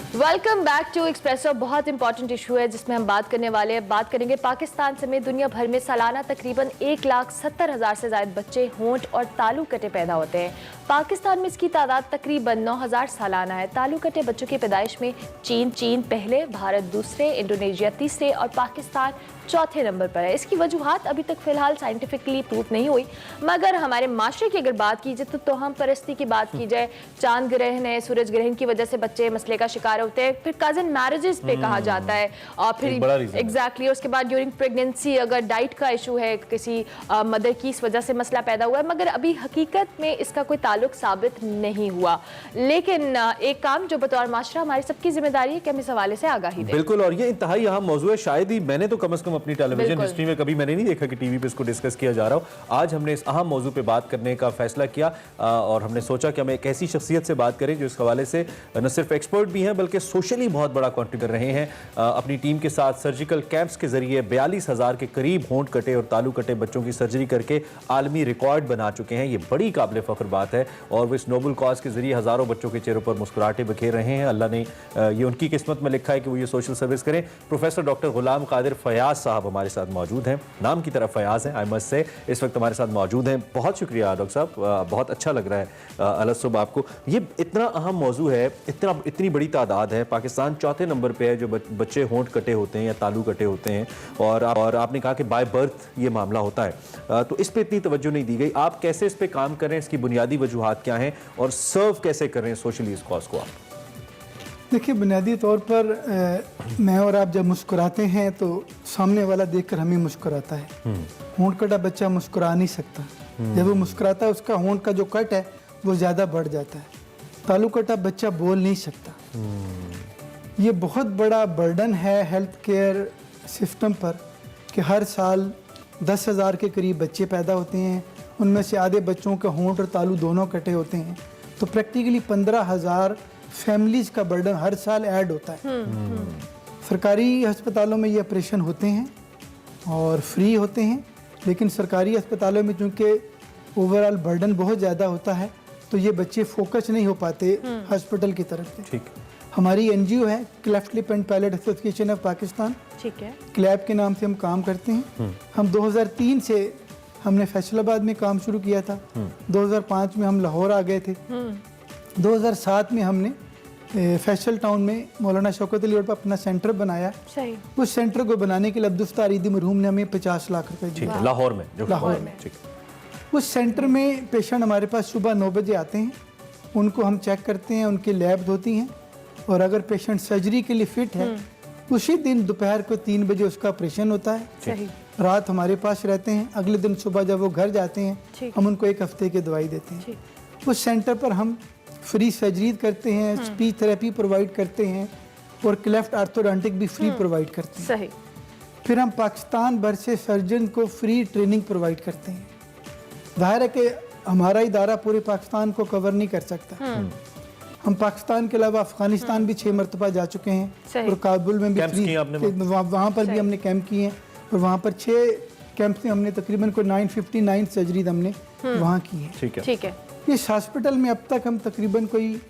Welcome back to Expresso. बहुत important issue है जिसमें हम बात करने वाले हैं। बात करेंगे पाकिस्तान समेत दुनिया भर में सालाना तकरीबन 1,70,000 से ज़ायद बच्चे होंठ और तालू कटे पैदा होते हैं। पाकिस्तान में इसकी तादाद तकरीबन 9,000 सालाना है। तालू कटे बच्चों की पैदाइश में चीन पहले, भारत दूसरे, इंडोनेशिया तीसरे और पाकिस्तान चौथे नंबर पर है। इसकी वजूहात अभी तक फ़िलहाल साइंटिफिकली प्रूव नहीं हुई, मगर हमारे माशरे की अगर बात की जाए तो हम परस्ती की बात की जाए, चांद ग्रहण है, सूरज ग्रहण की वजह से बच्चे मसले का शिकार होते हैं। फिर कज़न मैरिजेस पे कहा जाता है और फिर एग्जैक्टली उसके बाद ड्यूरिंग प्रेगनेंसी अगर डाइट का इशू है, किसी मदर की इस वजह से मसला पैदा हुआ है, मगर अभी हकीकत में इसका कोई ताल्लुक साबित नहीं हुआ। लेकिन एक काम जो बतौर माशरा हमारी सबकी जिम्मेदारी है कि हम इस हवाले से आगाही दें। बिल्कुल, और ये इंतहाई अहम मौजूद है। शायद ही मैंने तो कम से कम अपनी टेलीविजन हिस्ट्री में कभी मैंने नहीं देखा कि टीवी पे इसको डिस्कस किया जा रहा हो। आज हमने इस अहम मौजू पे बात करने का फैसला किया और हमने सोचा कि हम एक ऐसी शख्सियत से बात करें जो इस हवाले से न सिर्फ एक्सपर्ट भी हैं बल्कि सोशली बहुत बड़ा कंट्रीब्यूट कर रहे हैं। अपनी टीम के साथ सर्जिकल कैंप्स के जरिए 42,000 के करीब होंठ कटे और तालू कटे बच्चों की सर्जरी करके आलमी रिकॉर्ड बना चुके हैं। ये बड़ी काबिल फख्र बात है और वो इस नोबल कॉज के जरिए हज़ारों बच्चों के चेहरों पर मुस्कुराहटें बिखेर रहे हैं। अल्लाह ने ये उनकी किस्मत में लिखा है कि वो ये सोशल सर्विस करें। प्रोफेसर डॉक्टर गुलाम कादिर फयाज साहब हमारे साथ मौजूद हैं। नाम की तरफ फयाज हैं, आई मस्ट से, इस वक्त हमारे साथ मौजूद हैं। बहुत शुक्रिया डॉक्टर साहब, बहुत अच्छा लग रहा है अलग सुबह आपको। ये इतना अहम मौजू है, इतनी बड़ी तादाद है। पाकिस्तान चौथे नंबर पे है जो बच्चे होंठ कटे होते हैं या तालू कटे होते हैं और आपने कहा कि बाय बर्थ ये मामला होता है, तो इस पे इतनी तवज्जो नहीं दी गई। आप कैसे इस पे काम कर रहे हैं, इसकी बुनियादी वजूहात क्या हैं और सर्व कैसे कर रहे हैं सोशली इस कॉज को आप? देखिए, बुनियादी तौर पर मैं और आप जब मुस्कुराते हैं तो सामने वाला देखकर हमें मुस्कुराता है। होंठ कटा बच्चा मुस्कुरा नहीं सकता। जब वो मुस्कुराता है उसका होंठ का जो कट है वो ज़्यादा बढ़ जाता है। तालू कटा बच्चा बोल नहीं सकता। ये बहुत बड़ा बर्डन है हेल्थ केयर सिस्टम पर कि हर साल 10,000 के करीब बच्चे पैदा होते हैं। उनमें से आधे बच्चों के होंठ और तालू दोनों कटे होते हैं। तो प्रैक्टिकली 15,000 फैमिलीज़ का बर्डन हर साल ऐड होता है। सरकारी अस्पतालों में ये ऑपरेशन होते हैं और फ्री होते हैं, लेकिन सरकारी अस्पतालों में चूँकि ओवरऑल बर्डन बहुत ज़्यादा होता है तो ये बच्चे फोकस नहीं हो पाते हॉस्पिटल की तरफ से। ठीक, हमारी एनजीओ है cleft lip and palate association of Pakistan, ठीक है, क्लैप के नाम से हम काम करते हैं। हम 2003 से हमने फैसलाबाद में काम शुरू किया था। 2005 में हम लाहौर आ गए थे। 2007 में हमने फैसल टाउन में मौलाना शौकत अली रोड पर अपना सेंटर बनाया। सही। उस सेंटर को बनाने के लिए अब्दुस्तार ईदी मरहूम ने हमें 50 लाख रुपए दिए। लाहौर में? लाहौर में। उस सेंटर में पेशेंट हमारे पास सुबह 9 बजे आते हैं, उनको हम चेक करते हैं, उनकी लैब होती हैं और अगर पेशेंट सर्जरी के लिए फिट है उसी दिन दोपहर को 3 बजे उसका ऑपरेशन होता है। सही। रात हमारे पास रहते हैं, अगले दिन सुबह जब वो घर जाते हैं हम उनको 1 हफ्ते की दवाई देते हैं। उस सेंटर पर हम फ्री सर्जरी करते हैं, स्पीच थेरेपी प्रोवाइड करते हैं और क्लेफ्ट आर्थोडोंटिक भी फ्री प्रोवाइड करते हैं। सही। फिर हम पाकिस्तान भर से सर्जन को फ्री ट्रेनिंग प्रोवाइड करते हैं। जाहिर है कि हमारा इदारा पूरे पाकिस्तान को कवर नहीं कर सकता। हम पाकिस्तान के अलावा अफगानिस्तान भी 6 मरतबा जा चुके हैं और काबुल में भी वहाँ पर भी हमने कैंप किए हैं और वहाँ पर 6 कैंप में हमने तकरीबन कोई 959 सर्जरी हमने वहाँ की है। ठीक है। इस हॉस्पिटल में अब तक हम तकरीबन कोई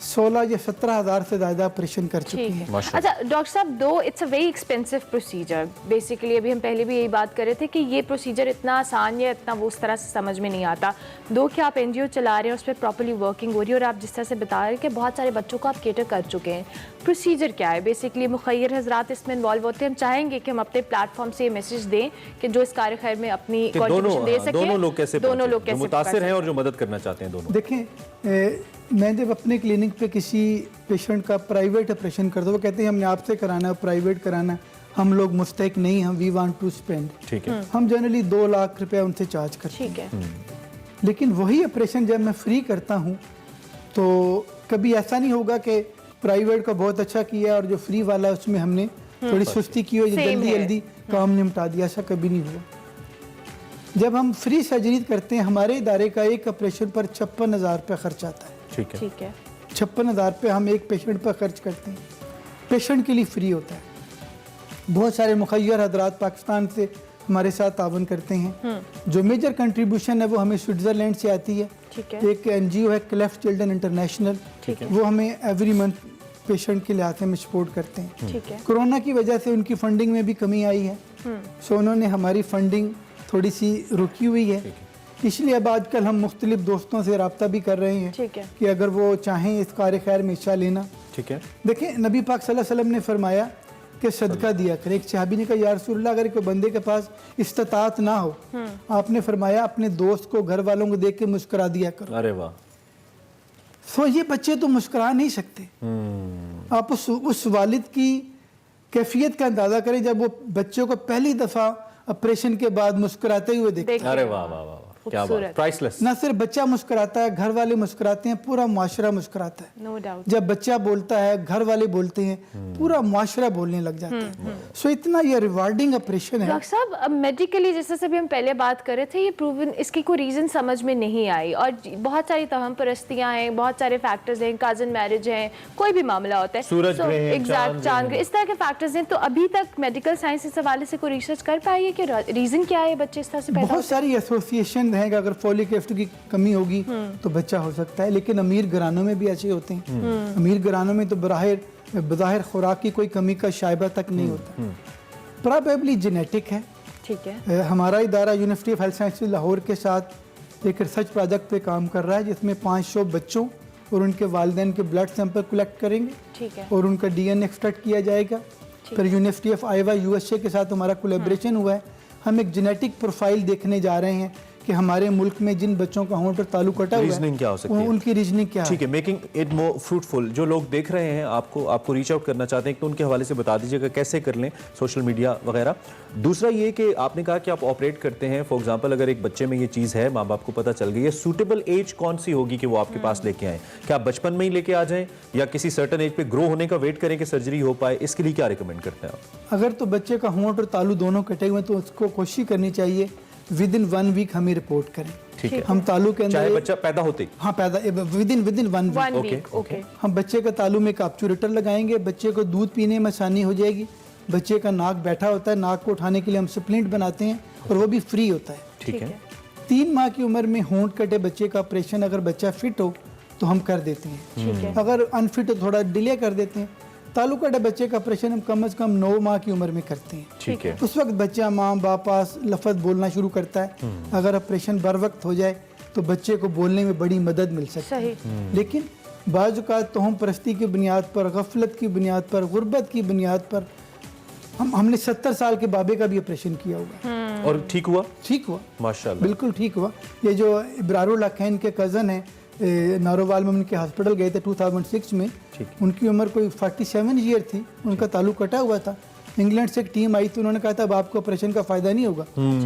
16 या 17,000 से ज़्यादा ऑपरेशन कर चुके हैं। अच्छा डॉक्टर साहब, दो it's a very expensive procedure. Basically अभी हम पहले भी यही बात कर रहे थे कि ये प्रोसीजर इतना आसान या इतना वो उस तरह से समझ में नहीं आता। दो कि आप एनजीओ चला रहे हैं, उस पर प्रॉपर्ली वर्किंग हो रही है और आप जिस तरह से बता रहे हैं कि बहुत सारे बच्चों को आप केटर कर चुके हैं। प्रोसीजर क्या है? बेसिकली मुखैर हजरात इसमें इन्वॉल्व होते हैं। हम चाहेंगे कि हम अपने प्लेटफॉर्म से ये मैसेज दें कि जो इस कार्य खैर में अपनी कॉन्ट्रिब्यूशन दे सकें। दोनों लोग कैसे मुतासिर हैं और जो मदद करना चाहते हैं दोनों। देखें, मैं जब अपने क्लिनिक पे किसी पेशेंट का प्राइवेट ऑपरेशन करता हूँ, वो कहते हैं हमने आपसे कराना है, प्राइवेट कराना है, हम लोग मुस्तहिक नहीं, हम वी वांट टू स्पेंड। ठीक है। हम जनरली 2 लाख रुपया उनसे चार्ज करते हैं। ठीक है। लेकिन वही ऑपरेशन जब मैं फ्री करता हूँ तो कभी ऐसा नहीं होगा कि प्राइवेट का बहुत अच्छा किया और जो फ्री वाला है उसमें हमने थोड़ी सुस्ती की हो, जल्दी काम निपटा दिया, ऐसा कभी नहीं हुआ। जब हम फ्री सर्जरी करते हैं, हमारे इदारे का एक ऑपरेशन पर 56,000 रुपये खर्च आता है। ठीक है। 56,000 रुपये हम एक पेशेंट पर खर्च करते हैं। पेशेंट के लिए फ्री होता है। बहुत सारे मुखैर हजरात पाकिस्तान से हमारे साथ तावन करते हैं। जो मेजर कंट्रीब्यूशन है वो हमें स्विट्ज़रलैंड से आती है। एक एनजीओ है क्लेफ्ट चिल्ड्रन इंटरनेशनल, वो हमें एवरी मंथ पेशेंट के लिहाज से हम सपोर्ट करते हैं। ठीक है। कोरोना की वजह से उनकी फंडिंग में भी कमी आई है, सो उन्होंने हमारी फंडिंग थोड़ी सी रुकी हुई है, इसलिए अब आजकल हम मुख्तलिफ दोस्तों से रब्ता भी कर रहे हैं ठीक है। कि अगर वो चाहें इस कार्य खैर में हिस्सा लेना। ठीक है। देखिए नबी पाक सल्लल्लाहु अलैहि वसल्लम ने फरमाया कि सदका दिया करे। एक सहाबी ने कहा या रसूलल्लाह अगर कोई बंदे के पास इस्तात ना हो, आपने फरमाया अपने दोस्त को घर वालों को देख के मुस्कुरा दिया करो। अरे वाह। सो ये बच्चे तो मुस्कुरा नहीं सकते। आप उस वालिद की कैफियत का अंदाजा करें जब वो बच्चों को पहली दफा ऑपरेशन के बाद मुस्कुराते हुए देखते हैं। अरे वाह वाह वाह, क्या बात, प्राइसलेस। ना सिर्फ बच्चा मुस्कुराता है, घर वाले मुस्कुराते हैं, पूरा मुआशरा मुस्कुराता है। No doubt. जब बच्चा बोलता है, घर वाले बोलते हैं, पूरा मुआशरा बोलने लग जाता है। सो इतना ये रिवार्डिंग ऑपरेशन है। डॉक्टर साहब, अब मेडिकली जैसे से भी हम पहले बात कर रहे थे, ये प्रूवन इसकी कोई रीज़न समझ में नहीं आई, और बहुत सारी तहम परस्तियाँ हैं, बहुत सारे फैक्टर्स हैं, कजन मैरिज हैं, कोई भी मामला होता है, सूरज ग्रहण, एग्जैक्ट चांद ग्रहण, इस तरह के फैक्टर्स हैं। तो अभी तक मेडिकल साइंस इस हवाले से कोई रिसर्च कर पाई है कि रीज़न क्या है बच्चे इस तरह से पैदा बहुत सारी एसोसिएशन है कि अगर फॉलिक एसिड की कमी होगी तो बच्चा हो सकता है, लेकिन अमीर घरानों में भी ऐसे होते हैं। अमीर घरानों में तो बज़ाहिर खुराक की कोई कमी का शायबा तक नहीं होता, प्रोबेबली जेनेटिक है। ठीक है। हमारा इदारा university of health sciences Lahore के साथ एक रिसर्च प्रोजेक्ट पे काम कर रहा है जिसमें 500 बच्चों और उनके वालिदैन के ब्लड सैंपल कलेक्ट करेंगे। ठीक है। और उनका DNA एक्सट्रैक्ट किया जाएगा। फिर यूनिवर्सिटी ऑफ आयोवा USA के साथ हमारा कोलैबोरेशन हुआ है। हम एक जेनेटिक प्रोफाइल देखने जा रहे हैं कि हमारे मुल्क में जिन बच्चों का होंठ और तालु कटा हुआ रीजनिंग क्या हो सकती है, उनकी रीजनिंग क्या है। ठीक है, मेकिंग इट मोर फ्रूटफुल। जो लोग देख रहे हैं आपको रीच आउट करना चाहते हैं तो उनके हवाले से बता दीजिएगा कैसे कर लें, सोशल मीडिया वगैरह। दूसरा ये कि आपने कहा कि आप ऑपरेट करते हैं, फॉर एग्जांपल अगर एक बच्चे में ये चीज़ है, माँ बाप को पता चल गई है, सूटेबल एज कौन सी होगी कि वो आपके पास लेके आएँ? क्या आप बचपन में ही लेके आ जाएँ या किसी सर्टन एज पे ग्रो होने का वेट करें कि सर्जरी हो पाए? इसके लिए क्या रिकमेंड करते हैं आप? अगर तो बच्चे का होंठ और तालु दोनों कटे हुए हैं तो उसको कोशिश करनी चाहिए विद इन 1 वीक हमें रिपोर्ट करें। ठीक है। हम तालु के चाहे अंदर बच्चा पैदा होते ही? हाँ, पैदा within 1 week. Week. Okay. हम बच्चे का तालु में काप्चुरेटर लगाएंगे, बच्चे को दूध पीने में आसानी हो जाएगी। बच्चे का नाक बैठा होता है, नाक को उठाने के लिए हम स्प्लिंट बनाते हैं और वो भी फ्री होता है। ठीक है। 3 माह की उम्र में होंठ कटे बच्चे का ऑपरेशन अगर बच्चा फिट हो तो हम कर देते हैं। ठीक है। अगर अनफिट हो थोड़ा डिले कर देते हैं। तालु कटे बच्चे का ऑपरेशन हम कम से कम 9 माह की उम्र में करते हैं। ठीक है। उस वक्त बच्चा माँ बाप पास लफ्ज़ बोलना शुरू करता है। अगर ऑपरेशन बर वक्त हो जाए तो बच्चे को बोलने में बड़ी मदद मिल सकती है। लेकिन बाज़ औक़ात तोहम परस्ती की बुनियाद पर, गफलत की बुनियाद पर, गुर्बत की बुनियाद पर हमने 70 साल के बाबे का भी ऑपरेशन किया हुआ और ठीक हुआ? ठीक हुआ, माशाल्लाह, बिल्कुल ठीक हुआ। ये जो इब्रारुल हक़ैन के कज़न हैं, नारोवाल में उनके हॉस्पिटल गए थे 2006 में, उनकी उम्र कोई 47 ईयर थी, उनका तालु कटा हुआ था। इंग्लैंड से एक टीम आई थी, उन्होंने कहा था अब आपको ऑपरेशन का फ़ायदा नहीं होगा।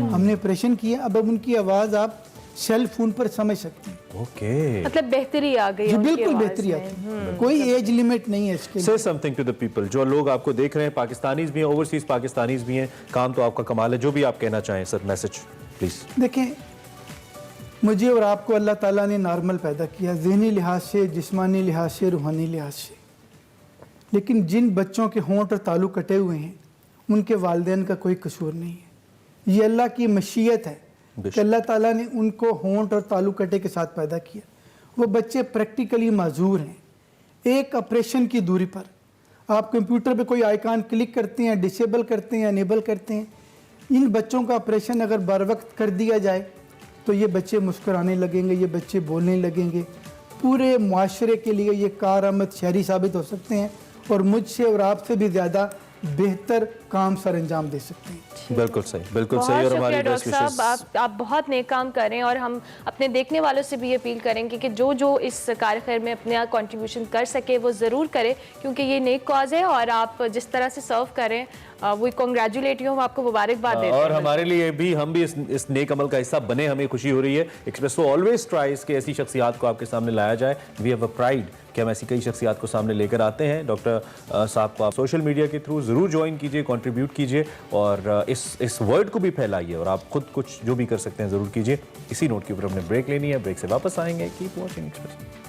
हमने ऑपरेशन किया, अब उनकी आवाज़ आप सेल फोन पर समझ सकते हैं। ओके, मतलब बेहतरी आ गई जी, उनकी बिल्कुल आवाज़ बेहतरी में। आती है, कोई एज लिमिट नहीं है इसके लिए। से समथिंग टू द पीपल, जो लोग आपको देख रहे हैं, पाकिस्तानीज भी हैं, ओवरसीज पाकिस्तानीज भी हैं, काम तो आपका कमाल है। जो भी आप कहना चाहें सर, मैसेज प्लीज। देखें, मुझे और आपको अल्लाह ताला ने नॉर्मल पैदा किया, ज़हनी लिहाज से, जिस्मानी लिहाज से, रूहानी लिहाज से। लेकिन जिन बच्चों के होंठ और तालु कटे हुए हैं उनके वालिदैन का कोई कसूर नहीं है। ये अल्लाह की मशीयत है कि अल्लाह ताला ने उनको होंठ और तालु कटे के साथ पैदा किया। वो बच्चे प्रैक्टिकली माजूर हैं। एक ऑपरेशन की दूरी पर आप कंप्यूटर पे कोई आइकन क्लिक करते हैं, डिसेबल करते हैं, अनेबल करते हैं। इन बच्चों का ऑपरेशन अगर बर वक्त कर दिया जाए तो ये बच्चे मुस्कुराने लगेंगे, ये बच्चे बोलने लगेंगे। पूरे मुआशरे के लिए ये कारआमद शहरी साबित हो सकते हैं और मुझसे और आपसे भी ज़्यादा बेहतर काम सर अंजाम दे सकते हैं। बिल्कुल सही, बिल्कुल बहुत सही। और शुक्रिया हमारी डॉक्टर साहब, आप बहुत नेक काम कर रहे हैं और हम अपने देखने वालों से भी अपील करेंगे कि जो जो इस कार्य खैर में अपना कंट्रीब्यूशन कर सके वो ज़रूर करें, क्योंकि ये नेक कॉज है और आप जिस तरह से सर्व करें वो कॉन्ग्रेचुलेट यू, हम आपको मुबारकबाद देते हैं। और हमारे लिए भी, हम भी इस नेक अमल का हिस्सा बने, हमें खुशी हो रही है। एक्सप्रेसो ऑलवेज ट्राइज कि ऐसी शख्सियात को आपके सामने लाया जाए। वी हैव अ प्राइड कि हम ऐसी कई शख्सियात को सामने लेकर आते हैं। डॉक्टर साहब को आप सोशल मीडिया के थ्रू ज़रूर ज्वाइन कीजिए, कंट्रीब्यूट कीजिए और इस वर्ड को भी फैलाइए और आप खुद कुछ जो भी कर सकते हैं ज़रूर कीजिए। इसी नोट के ऊपर हमने ब्रेक लेनी है, ब्रेक से वापस आएंगे। Keep watching express.